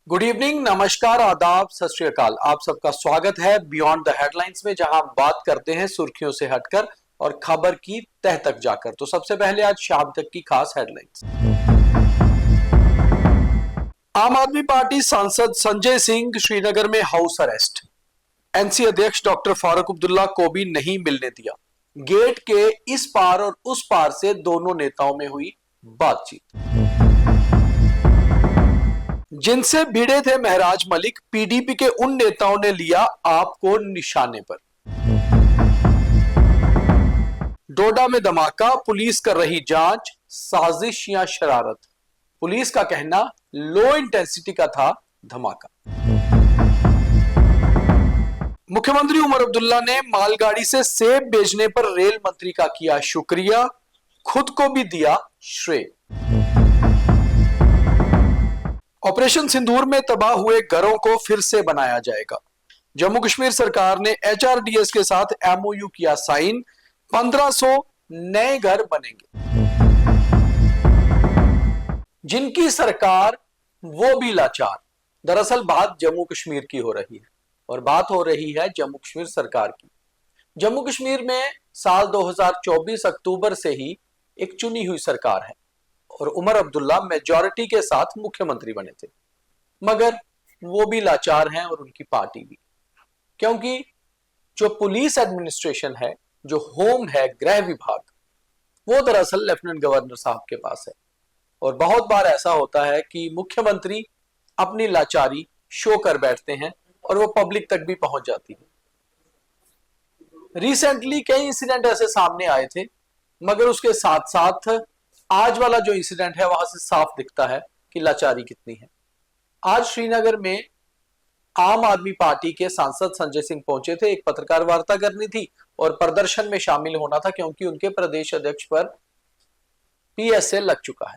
Good evening, नमस्कार, आदाब, सत श्री अकाल। आप सबका स्वागत है बियॉन्ड द हेडलाइंस में, जहां हम बात करते हैं सुर्खियों से हटकर और खबर की तह तक जाकर। तो सबसे पहले आज शाम तक की खास हेडलाइंस। आम आदमी पार्टी सांसद संजय सिंह श्रीनगर में हाउस अरेस्ट। एनसी अध्यक्ष डॉक्टर फारूक अब्दुल्ला को भी नहीं मिलने दिया। गेट के इस पार और उस पार से दोनों नेताओं में हुई बातचीत। जिनसे भिड़े थे महराज मलिक, पीडीपी के उन नेताओं ने लिया आपको निशाने पर। डोडा में धमाका, पुलिस कर रही जांच, साजिश या शरारत। पुलिस का कहना लो इंटेंसिटी का था धमाका। मुख्यमंत्री उमर अब्दुल्ला ने मालगाड़ी से सेब बेचने पर रेल मंत्री का किया शुक्रिया, खुद को भी दिया श्रेय। ऑपरेशन सिंदूर में तबाह हुए घरों को फिर से बनाया जाएगा। जम्मू कश्मीर सरकार ने एचआरडीएस के साथ एमओयू किया साइन, 1500 नए घर बनेंगे। जिनकी सरकार वो भी लाचार। दरअसल बात जम्मू कश्मीर की हो रही है और बात हो रही है जम्मू कश्मीर सरकार की। जम्मू कश्मीर में साल 2024 अक्टूबर से ही एक चुनी हुई सरकार है और उमर अब्दुल्ला मेजॉरिटी के साथ मुख्यमंत्री बने थे, मगर वो भी लाचार हैं और उनकी पार्टी भी, क्योंकि जो पुलिस एडमिनिस्ट्रेशन है, जो होम है, गृह विभाग, वो दरअसल लेफ्टिनेंट गवर्नर साहब के पास है। और बहुत बार ऐसा होता है कि मुख्यमंत्री अपनी लाचारी शो कर बैठते हैं और वो पब्लिक तक भी पहुंच जाती है। रिसेंटली कई इंसिडेंट ऐसे सामने आए थे, मगर उसके साथ साथ आज वाला जो इंसिडेंट है वहां से साफ दिखता है कि लाचारी कितनी है। आज श्रीनगर में आम आदमी पार्टी के सांसद संजय सिंह पहुंचे थे, एक पत्रकार वार्ता करनी थी और प्रदर्शन में शामिल होना था, क्योंकि उनके प्रदेश अध्यक्ष पर पीएसए लग चुका है।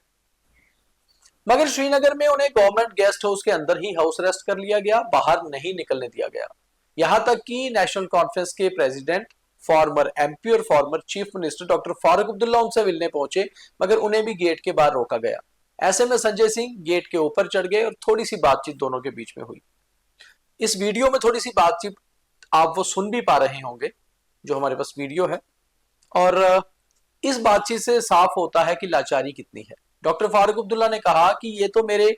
मगर श्रीनगर में उन्हें गवर्नमेंट गेस्ट हाउस के अंदर ही हाउस अरेस्ट कर लिया गया, बाहर नहीं निकलने दिया गया। यहां तक कि नेशनल कॉन्फ्रेंस के प्रेसिडेंट, फॉर्मर एमपी और former chief minister doctor Farooq Abdullah उनसे मिलने पहुंचे, मगर उन्हें भी गेट के बाहर रोका गया। ऐसे में संजय सिंह गेट के ऊपर चढ़ गए और थोड़ी सी बातचीत दोनों के बीच में हुई। इस वीडियो में थोड़ी सी बातचीत आप वो सुन भी पा रहे होंगे, जो हमारे पास वीडियो है, और इस बातचीत से साफ होता है कि लाचारी कितनी है। डॉक्टर फारूक अब्दुल्ला ने कहा कि ये तो मेरे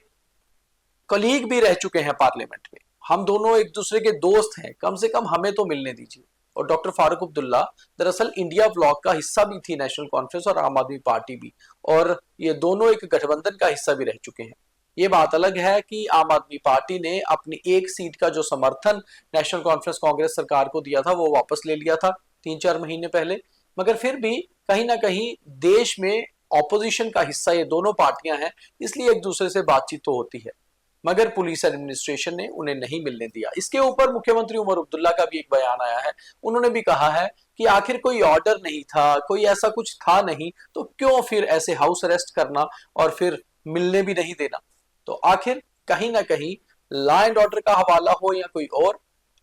कलीग भी रह चुके हैं पार्लियामेंट में, हम दोनों एक दूसरे के दोस्त हैं, कम से कम हमें तो मिलने दीजिए। और डॉक्टर फारूक अब्दुल्ला दरअसल इंडिया ब्लॉक का हिस्सा भी थी, नेशनल कॉन्फ्रेंस और आम आदमी पार्टी भी, और ये दोनों एक गठबंधन का हिस्सा भी रह चुके हैं। ये बात अलग है कि आम आदमी पार्टी ने अपनी एक सीट का जो समर्थन नेशनल कॉन्फ्रेंस कांग्रेस सरकार को दिया था वो वापस ले लिया था 3-4 महीने पहले, मगर फिर भी कहीं ना कहीं देश में ऑपोजिशन का हिस्सा ये दोनों पार्टियां हैं, इसलिए एक दूसरे से बातचीत तो होती है। मगर पुलिस एडमिनिस्ट्रेशन ने उन्हें नहीं मिलने दिया। इसके ऊपर मुख्यमंत्री उमर अब्दुल्ला का भी एक बयान आया है। उन्होंने भी कहा है कि आखिर कोई ऑर्डर नहीं था, कोई ऐसा कुछ था नहीं, तो क्यों फिर ऐसे हाउस अरेस्ट करना और फिर मिलने भी नहीं देना। तो आखिर कहीं ना कहीं लॉ एंड ऑर्डर का हवाला हो या कोई और,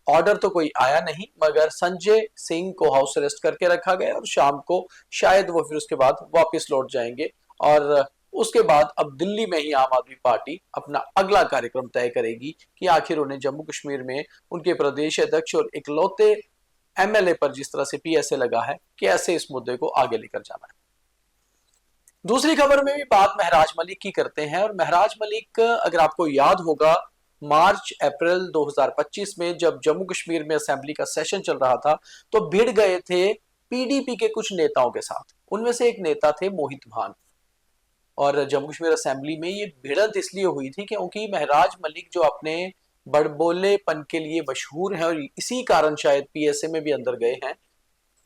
ऑर्डर तो कोई आया नहीं, मगर संजय सिंह को हाउस अरेस्ट करके रखा गया और शाम को शायद वो फिर उसके बाद वापस लौट जाएंगे। और उसके बाद अब दिल्ली में ही आम आदमी पार्टी अपना अगला कार्यक्रम तय करेगी कि आखिर उन्हें जम्मू कश्मीर में उनके प्रदेश अध्यक्ष और इकलौते एमएलए पर जिस तरह से पीएसए लगा है, कैसे इस मुद्दे को आगे लेकर जाना है। दूसरी खबर में भी बात महराज मलिक की करते हैं। और महराज मलिक, अगर आपको याद होगा, मार्च अप्रैल 2025 में जब जम्मू कश्मीर में असेंबली का सेशन चल रहा था, तो भिड़ गए थे पीडीपी के कुछ नेताओं के साथ। उनमें से एक नेता थे मोहित भान। और जम्मू कश्मीर असेंबली में ये भिड़ंत इसलिए हुई थी क्योंकि महराज मलिक, जो अपने बड़बोलेपन के लिए मशहूर हैं और इसी कारण शायद पीएसए में भी अंदर गए हैं,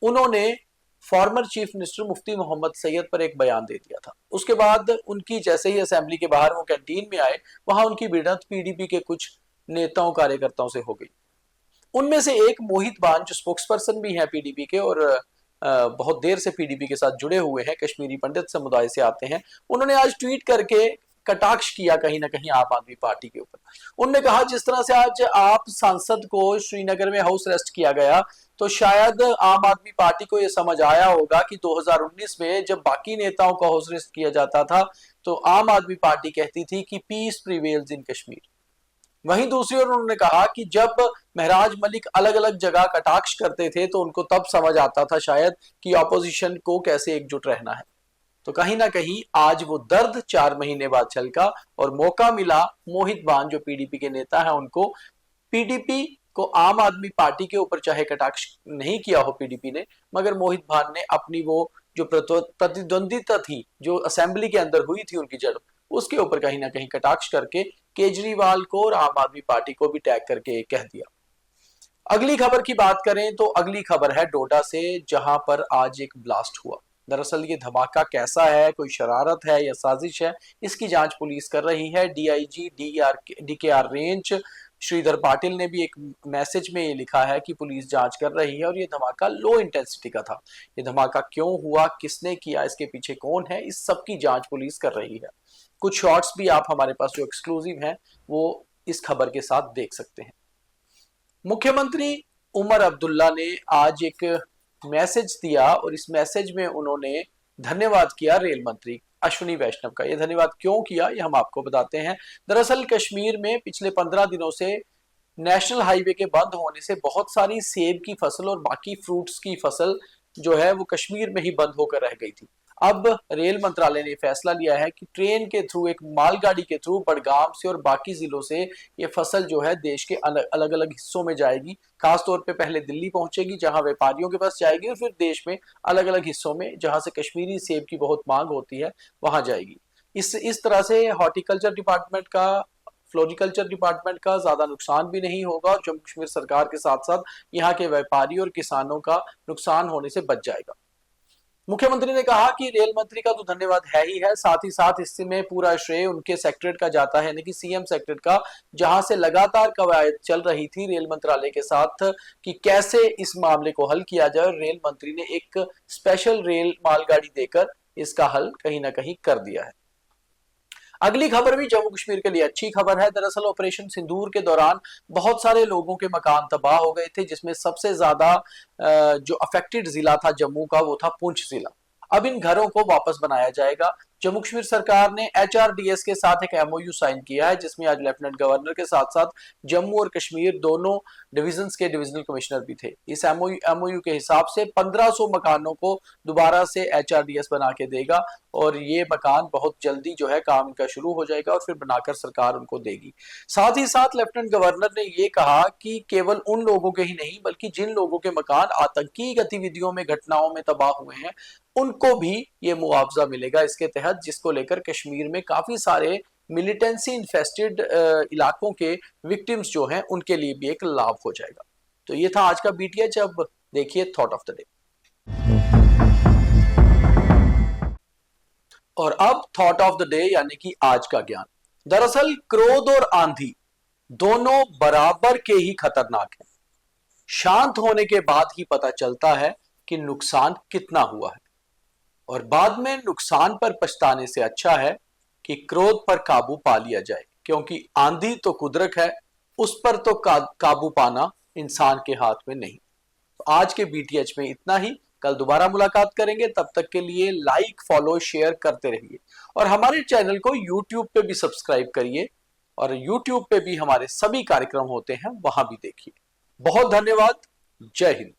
उन्होंने फॉर्मर चीफ मिनिस्टर मुफ्ती मोहम्मद सैयद पर एक बयान दे दिया था। उसके बाद उनकी जैसे ही असेंबली के बाहर वो कैंटीन में आए, वहां उनकी भिड़ंत पीडीपी के कुछ नेताओं कार्यकर्ताओं से हो गई। उनमें से एक मोहित बान, जो स्पोक्स पर्सन भी हैं पीडीपी के और बहुत देर से पीडीपी के साथ जुड़े हुए हैं, कश्मीरी पंडित समुदाय से आते हैं, उन्होंने आज ट्वीट करके कटाक्ष किया कहीं ना कहीं आम आदमी पार्टी के ऊपर। उन्होंने कहा जिस तरह से आज आप सांसद को श्रीनगर में हाउस अरेस्ट किया गया, तो शायद आम आदमी पार्टी को यह समझ आया होगा कि 2019 में जब बाकी नेताओं को हाउस अरेस्ट किया जाता था, तो आम आदमी पार्टी कहती थी कि पीस प्रिवेल्स इन कश्मीर। वहीं दूसरी ओर उन्होंने कहा कि जब महराज मलिक अलग अलग जगह कटाक्ष करते थे तो उनको तब समझ आता था शायद कि ऑपोजिशन को कैसे एकजुट रहना है। तो कहीं ना कहीं आज वो दर्द 4 महीने बाद छलका और मौका मिला मोहित बान जो पीडीपी के नेता है उनको, पीडीपी को आम आदमी पार्टी के ऊपर चाहे कटाक्ष नहीं किया हो पीडीपी ने, मगर मोहित भान ने अपनी वो जो प्रतिद्वंदिता थी जो असेंबली के अंदर हुई थी उनकी जड़, उसके ऊपर कहीं ना कहीं कटाक्ष करके केजरीवाल को और आम आदमी पार्टी को भी टैग करके कह दिया। अगली खबर की बात करें तो अगली खबर है डोडा से, जहां पर आज एक ब्लास्ट हुआ। दरअसल ये धमाका कैसा है, कोई शरारत है या साजिश है, इसकी जांच पुलिस कर रही है। डीआईजी डीकेआर रेंज श्रीधर पाटिल ने भी एक मैसेज में ये लिखा है कि पुलिस जांच कर रही है और ये धमाका लो इंटेंसिटी का था। ये धमाका क्यों हुआ, किसने किया, इसके पीछे कौन है, इस सब की जांच पुलिस कर रही है। कुछ शॉर्ट्स भी आप हमारे पास जो एक्सक्लूसिव हैं वो इस खबर के साथ देख सकते हैं। मुख्यमंत्री उमर अब्दुल्ला ने आज एक मैसेज दिया और इस मैसेज में उन्होंने धन्यवाद किया रेल मंत्री अश्विनी वैष्णव का। यह धन्यवाद क्यों किया ये हम आपको बताते हैं। दरअसल कश्मीर में पिछले 15 दिनों से नेशनल हाईवे के बंद होने से बहुत सारी सेब की फसल और बाकी फ्रूट्स की फसल जो है वो कश्मीर में ही बंद होकर रह गई थी। अब रेल मंत्रालय ने फैसला लिया है कि ट्रेन के थ्रू, एक मालगाड़ी के थ्रू बड़गाम से और बाकी जिलों से ये फसल जो है देश के अलग अलग हिस्सों में जाएगी। खासतौर पे पहले दिल्ली पहुंचेगी जहां व्यापारियों के पास जाएगी और फिर देश में अलग अलग हिस्सों में जहां से कश्मीरी सेब की बहुत मांग होती है वहां जाएगी। इस तरह से हॉर्टिकल्चर डिपार्टमेंट का, फ्लोरिकल्चर डिपार्टमेंट का ज्यादा नुकसान भी नहीं होगा और जम्मू कश्मीर सरकार के साथ साथ यहाँ के व्यापारी और किसानों का नुकसान होने से बच जाएगा। मुख्यमंत्री ने कहा कि रेल मंत्री का तो धन्यवाद है ही है, साथ ही साथ इसमें पूरा श्रेय उनके सेक्रेटरीट का जाता है, यानी कि सीएम सेक्रेटरीट का, जहां से लगातार कवायद चल रही थी रेल मंत्रालय के साथ कि कैसे इस मामले को हल किया जाए। रेल मंत्री ने एक स्पेशल रेल मालगाड़ी देकर इसका हल कहीं ना कहीं कर दिया है। अगली खबर भी जम्मू कश्मीर के लिए अच्छी खबर है। दरअसल ऑपरेशन सिंदूर के दौरान बहुत सारे लोगों के मकान तबाह हो गए थे, जिसमें सबसे ज्यादा जो अफेक्टेड जिला था जम्मू का वो था पुंछ जिला। अब इन घरों को वापस बनाया जाएगा। जम्मू कश्मीर सरकार ने एचआरडीएस के साथ एक एमओयू साइन किया है, जिसमें आज लेफ्टिनेंट गवर्नर के साथ साथ जम्मू और कश्मीर दोनों डिविजन्स के डिविजनल कमिश्नर भी थे। इस एमओयू के हिसाब से 1500 मकानों को दोबारा से एचआरडीएस बना के देगा और ये मकान बहुत जल्दी जो है काम इनका शुरू हो जाएगा और फिर बनाकर सरकार उनको देगी। साथ ही साथ लेफ्टिनेंट गवर्नर ने ये कहा कि केवल उन लोगों के ही नहीं बल्कि जिन लोगों के मकान आतंकी गतिविधियों में, घटनाओं में तबाह हुए हैं, उनको भी ये मुआवजा मिलेगा इसके तहत, जिसको लेकर कश्मीर में काफी सारे मिलिटेंसी इन्फेस्टेड इलाकों के विक्टिम्स जो हैं उनके लिए भी एक लाभ हो जाएगा। तो ये था आज का बीटीएच। अब देखिए थॉट ऑफ द डे। और अब थॉट ऑफ द डे यानी कि आज का ज्ञान। दरअसल क्रोध और आंधी दोनों बराबर के ही खतरनाक हैं। शांत होने के बाद ही पता चलता है कि नुकसान कितना हुआ है और बाद में नुकसान पर पछताने से अच्छा है कि क्रोध पर काबू पा लिया जाए, क्योंकि आंधी तो कुदरत है, उस पर तो काबू पाना इंसान के हाथ में नहीं। तो आज के बीटीएच में इतना ही। कल दोबारा मुलाकात करेंगे, तब तक के लिए लाइक, फॉलो, शेयर करते रहिए और हमारे चैनल को यूट्यूब पे भी सब्सक्राइब करिए और यूट्यूब पे भी हमारे सभी कार्यक्रम होते हैं, वहां भी देखिए। बहुत धन्यवाद। जय हिंद।